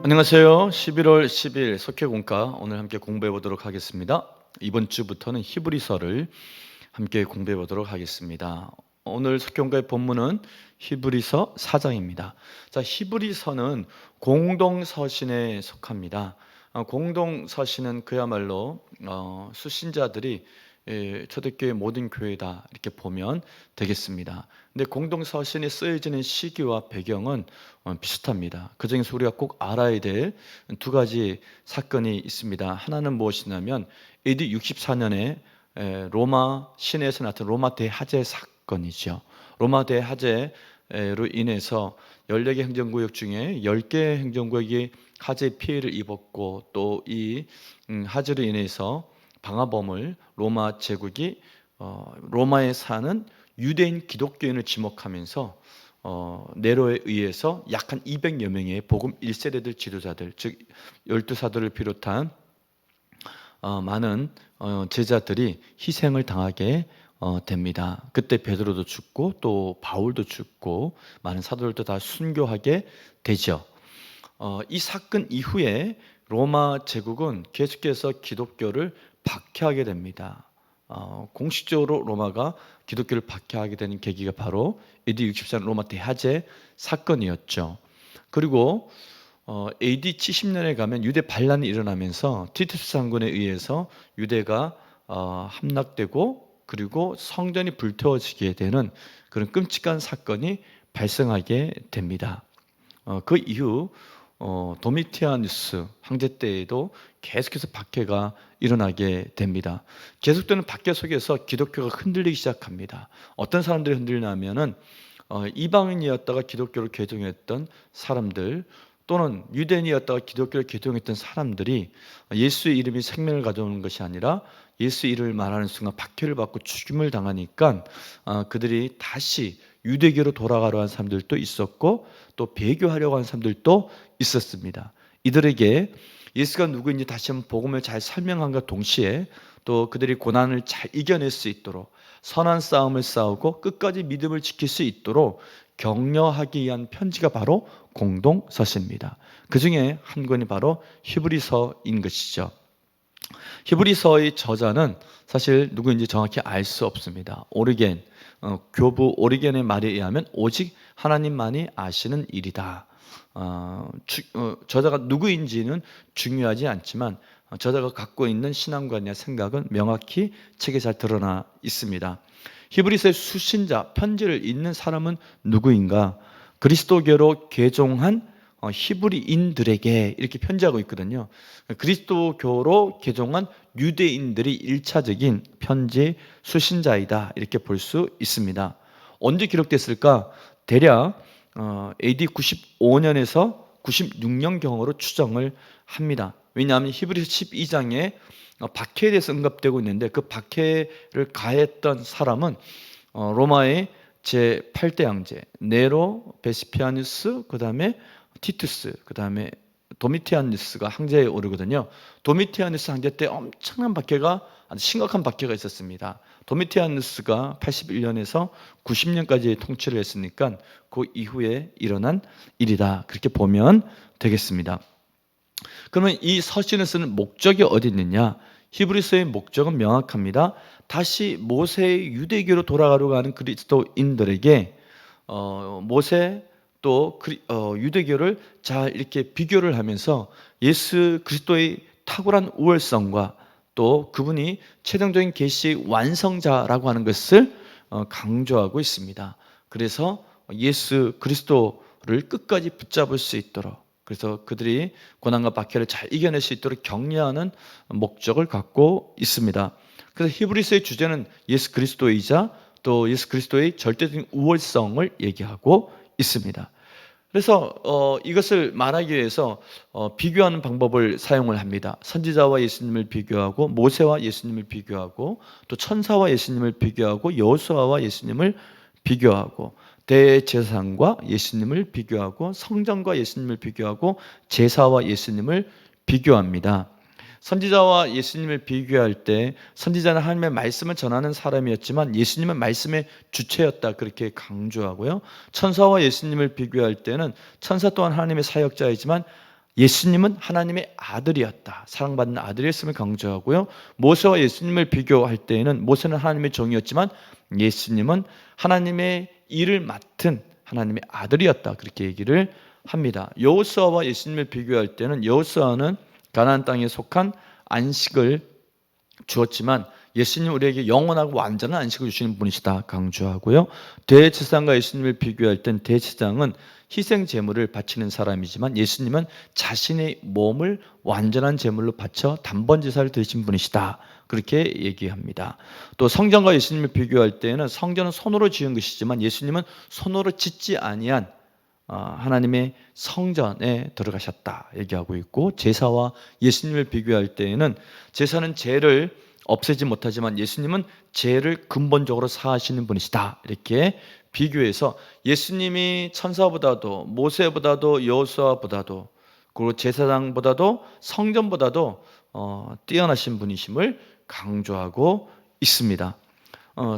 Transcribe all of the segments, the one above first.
안녕하세요. 11월 10일 석회공과 오늘 함께 공부해 보도록 하겠습니다. 이번 주부터는 히브리서를 함께 공부해 보도록 하겠습니다. 오늘 석회공과의 본문은 히브리서 4장입니다. 자, 히브리서는 공동서신에 속합니다. 공동서신은 그야말로 수신자들이 초대교회 모든 교회다 이렇게 보면 되겠습니다. 근데 공동서신이 쓰여지는 시기와 배경은 비슷합니다. 그중에서 우리가 꼭 알아야 될 두 가지 사건이 있습니다. 하나는 무엇이냐면 AD 64년에 로마 시내에서 나타난 로마 대화재 사건이죠. 로마 대화재로 인해서 14개 행정구역 중에 10개 행정구역이 화재 피해를 입었고 또 이 화재로 인해서 방화범을 로마 제국이 로마에 사는 유대인 기독교인을 지목하면서 네로에 의해서 약 한 200여 명의 복음 1세대들 지도자들, 즉 12사도를 비롯한 많은 제자들이 희생을 당하게 됩니다. 그때 베드로도 죽고 또 바울도 죽고 많은 사도들도 다 순교하게 되죠. 이 사건 이후에 로마 제국은 계속해서 기독교를 박해하게 됩니다. 공식적으로 로마가 기독교를 박해하게 되는 계기가 바로 AD 64년 로마 대화재 사건이었죠. 그리고 AD 70년에 가면 유대 반란이 일어나면서 티투스 장군에 의해서 유대가 함락되고 그리고 성전이 불태워지게 되는 그런 끔찍한 사건이 발생하게 됩니다. 그 이후 도미티아누스 황제 때에도 계속해서 박해가 일어나게 됩니다. 계속되는 박해 속에서 기독교가 흔들리기 시작합니다. 어떤 사람들이 흔들리냐면은 이방인이었다가 기독교를 개종했던 사람들 또는 유대인이었다가 기독교를 개종했던 사람들이 예수의 이름이 생명을 가져오는 것이 아니라 예수의 이름을 말하는 순간 박해를 받고 죽임을 당하니까 그들이 다시 유대교로 돌아가려 한 사람들도 있었고 또 배교하려고 하는 사람들도 있었습니다. 이들에게 예수가 누구인지 다시 한번 복음을 잘 설명함과 동시에 또 그들이 고난을 잘 이겨낼 수 있도록 선한 싸움을 싸우고 끝까지 믿음을 지킬 수 있도록 격려하기 위한 편지가 바로 공동서신입니다. 그 중에 한 권이 바로 히브리서인 것이죠. 히브리서의 저자는 사실 누구인지 정확히 알 수 없습니다. 오리겐, 교부 오리겐의 말에 의하면 오직 하나님만이 아시는 일이다. 저자가 누구인지는 중요하지 않지만 저자가 갖고 있는 신앙관이나 생각은 명확히 책에 잘 드러나 있습니다. 히브리서의 수신자, 편지를 읽는 사람은 누구인가? 그리스도교로 개종한 히브리인들에게 이렇게 편지하고 있거든요. 그리스도교로 개종한 유대인들이 1차적인 편지 수신자이다 이렇게 볼 수 있습니다. 언제 기록됐을까? 대략 AD 95년에서 96년경으로 추정을 합니다. 왜냐하면 히브리서 12장에 박해에 대해서 언급되고 있는데 그 박해를 가했던 사람은 로마의 제8대 황제 네로, 베스피아누스, 그 다음에 티투스, 그 다음에 도미티아누스가 황제에 오르거든요. 도미티아누스 황제 때 엄청난 박해가 아주 심각한 박해가 있었습니다. 도미티아누스가 81년에서 90년까지 통치를 했으니까 그 이후에 일어난 일이다. 그렇게 보면 되겠습니다. 그러면 이 서신을 쓰는 목적이 어디 있느냐? 히브리서의 목적은 명확합니다. 다시 모세의 유대교로 돌아가려고 하는 그리스도인들에게 모세 또 유대교를 잘 이렇게 비교를 하면서 예수 그리스도의 탁월한 우월성과 또 그분이 최종적인 계시의 완성자라고 하는 것을 강조하고 있습니다. 그래서 예수 그리스도를 끝까지 붙잡을 수 있도록 그래서 그들이 고난과 박해를 잘 이겨낼 수 있도록 격려하는 목적을 갖고 있습니다. 그래서 히브리서의 주제는 예수 그리스도이자 또 예수 그리스도의 절대적인 우월성을 얘기하고 있습니다. 그래서 이것을 말하기 위해서 비교하는 방법을 사용을 합니다. 선지자와 예수님을 비교하고 모세와 예수님을 비교하고 또 천사와 예수님을 비교하고 여호수아와 예수님을 비교하고 대제사장과 예수님을 비교하고 성전과 예수님을 비교하고 제사와 예수님을 비교합니다. 선지자와 예수님을 비교할 때 선지자는 하나님의 말씀을 전하는 사람이었지만 예수님은 말씀의 주체였다 그렇게 강조하고요. 천사와 예수님을 비교할 때는 천사 또한 하나님의 사역자이지만 예수님은 하나님의 아들이었다. 사랑받는 아들이었음을 강조하고요. 모세와 예수님을 비교할 때에는 모세는 하나님의 종이었지만 예수님은 하나님의 일을 맡은 하나님의 아들이었다. 그렇게 얘기를 합니다. 여호수아와 예수님을 비교할 때는 여호수아는 가나안 땅에 속한 안식을 주었지만 예수님 우리에게 영원하고 완전한 안식을 주시는 분이시다 강조하고요. 대제사장과 예수님을 비교할 땐 대제사장은 희생 제물을 바치는 사람이지만 예수님은 자신의 몸을 완전한 제물로 바쳐 단번 제사를 드리신 분이시다. 그렇게 얘기합니다. 또 성전과 예수님을 비교할 때는 성전은 손으로 지은 것이지만 예수님은 손으로 짓지 아니한 하나님의 성전에 들어가셨다 얘기하고 있고, 제사와 예수님을 비교할 때에는 제사는 죄를 없애지 못하지만 예수님은 죄를 근본적으로 사하시는 분이시다 이렇게 비교해서 예수님이 천사보다도 모세보다도 여호수아보다도 그리고 제사장보다도 성전보다도 뛰어나신 분이심을 강조하고 있습니다.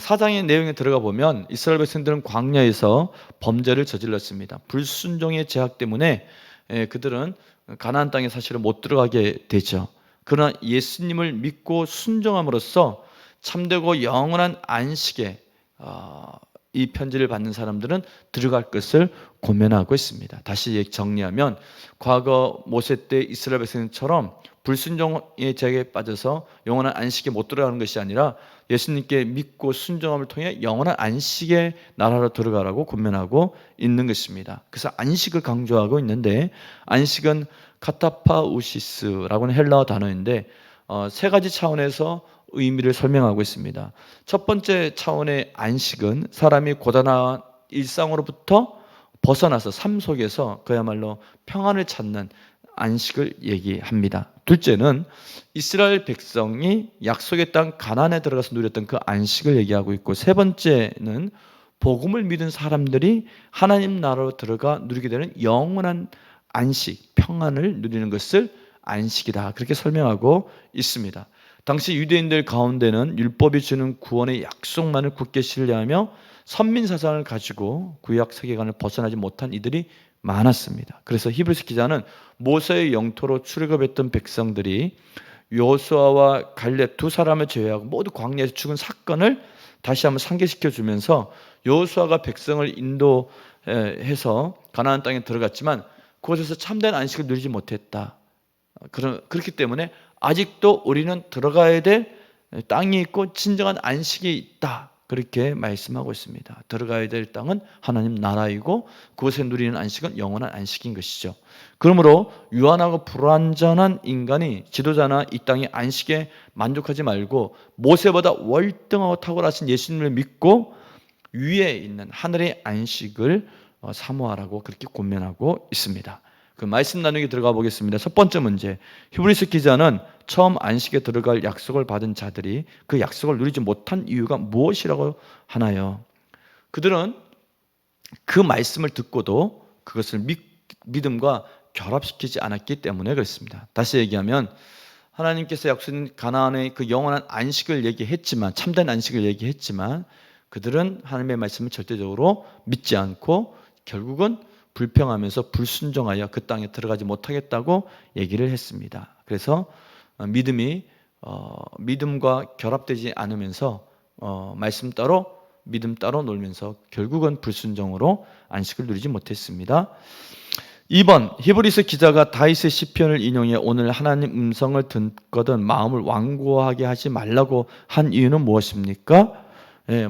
사장의 내용에 들어가 보면 이스라엘 백성들은 광야에서 범죄를 저질렀습니다. 불순종의 죄악 때문에 그들은 가나안 땅에 사실은 못 들어가게 되죠. 그러나 예수님을 믿고 순종함으로써 참되고 영원한 안식에 이 편지를 받는 사람들은 들어갈 것을 고면하고 있습니다. 다시 정리하면 과거 모세 때 이스라엘 백성처럼 불순종의 죄에 빠져서 영원한 안식에 못 들어가는 것이 아니라 예수님께 믿고 순종함을 통해 영원한 안식의 나라로 들어가라고 권면하고 있는 것입니다. 그래서 안식을 강조하고 있는데, 안식은 카타파우시스라고 하는 헬라어 단어인데 세 가지 차원에서 의미를 설명하고 있습니다. 첫 번째 차원의 안식은 사람이 고단한 일상으로부터 벗어나서 삶 속에서 그야말로 평안을 찾는 안식을 얘기합니다. 둘째는 이스라엘 백성이 약속의 땅 가나안에 들어가서 누렸던 그 안식을 얘기하고 있고, 세 번째는 복음을 믿은 사람들이 하나님 나라로 들어가 누리게 되는 영원한 안식, 평안을 누리는 것을 안식이다 그렇게 설명하고 있습니다. 당시 유대인들 가운데는 율법이 주는 구원의 약속만을 굳게 신뢰하며 선민사상을 가지고 구약 세계관을 벗어나지 못한 이들이 많았습니다. 그래서 히브리서 기자는 모세의 영토로 출애굽했던 백성들이 여호수아와 갈렙 두 사람을 제외하고 모두 광야에서 죽은 사건을 다시 한번 상기시켜 주면서 여호수아가 백성을 인도해서 가나안 땅에 들어갔지만 그곳에서 참된 안식을 누리지 못했다. 그렇기 때문에 아직도 우리는 들어가야 될 땅이 있고 진정한 안식이 있다. 그렇게 말씀하고 있습니다. 들어가야 될 땅은 하나님 나라이고 그곳에 누리는 안식은 영원한 안식인 것이죠. 그러므로 유한하고 불완전한 인간이 지도자나 이 땅의 안식에 만족하지 말고 모세보다 월등하고 탁월하신 예수님을 믿고 위에 있는 하늘의 안식을 사모하라고 그렇게 권면하고 있습니다. 그 말씀 나누기 들어가 보겠습니다. 첫 번째 문제, 히브리서 기자는 처음 안식에 들어갈 약속을 받은 자들이 그 약속을 누리지 못한 이유가 무엇이라고 하나요? 그들은 그 말씀을 듣고도 그것을 믿음과 결합시키지 않았기 때문에 그렇습니다. 다시 얘기하면 하나님께서 약속한 가나안의 그 영원한 안식을 얘기했지만, 참된 안식을 얘기했지만 그들은 하나님의 말씀을 절대적으로 믿지 않고 결국은 불평하면서 불순종하여 그 땅에 들어가지 못하겠다고 얘기를 했습니다. 그래서 믿음과 결합되지 않으면서 말씀 따로 믿음 따로 놀면서 결국은 불순종으로 안식을 누리지 못했습니다. 2번, 히브리서 기자가 다윗의 시편을 인용해 오늘 하나님 음성을 듣거든 마음을 완고하게 하지 말라고 한 이유는 무엇입니까?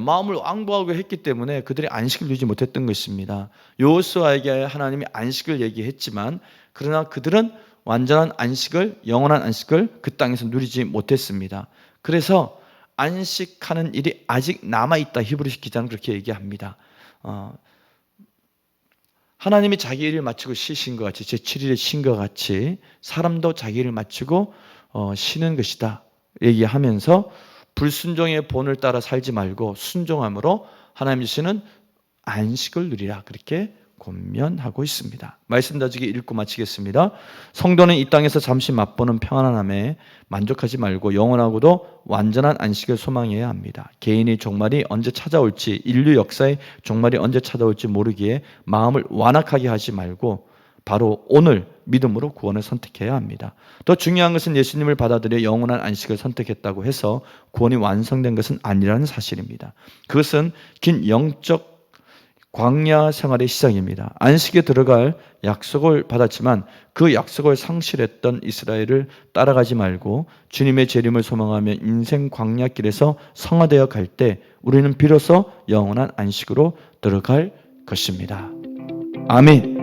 마음을 완고하게 했기 때문에 그들이 안식을 누리지 못했던 것입니다. 여호수아에게 하나님이 안식을 얘기했지만 그러나 그들은 완전한 안식을, 영원한 안식을 그 땅에서 누리지 못했습니다. 그래서 안식하는 일이 아직 남아있다. 히브리서 기자는 그렇게 얘기합니다. 하나님이 자기 일을 마치고 쉬신 것 같이, 제7일에 쉰 것 같이 사람도 자기 일을 마치고 쉬는 것이다 얘기하면서 불순종의 본을 따라 살지 말고 순종함으로 하나님 주시는 안식을 누리라 그렇게 권면하고 있습니다. 말씀 다지기 읽고 마치겠습니다. 성도는 이 땅에서 잠시 맛보는 평안함에 만족하지 말고 영원하고도 완전한 안식을 소망해야 합니다. 개인의 종말이 언제 찾아올지, 인류 역사의 종말이 언제 찾아올지 모르기에 마음을 완악하게 하지 말고 바로 오늘 믿음으로 구원을 선택해야 합니다. 더 중요한 것은 예수님을 받아들여 영원한 안식을 선택했다고 해서 구원이 완성된 것은 아니라는 사실입니다. 그것은 긴 영적 광야 생활의 시작입니다. 안식에 들어갈 약속을 받았지만 그 약속을 상실했던 이스라엘을 따라가지 말고 주님의 재림을 소망하며 인생 광야길에서 성화되어 갈 때 우리는 비로소 영원한 안식으로 들어갈 것입니다. 아멘.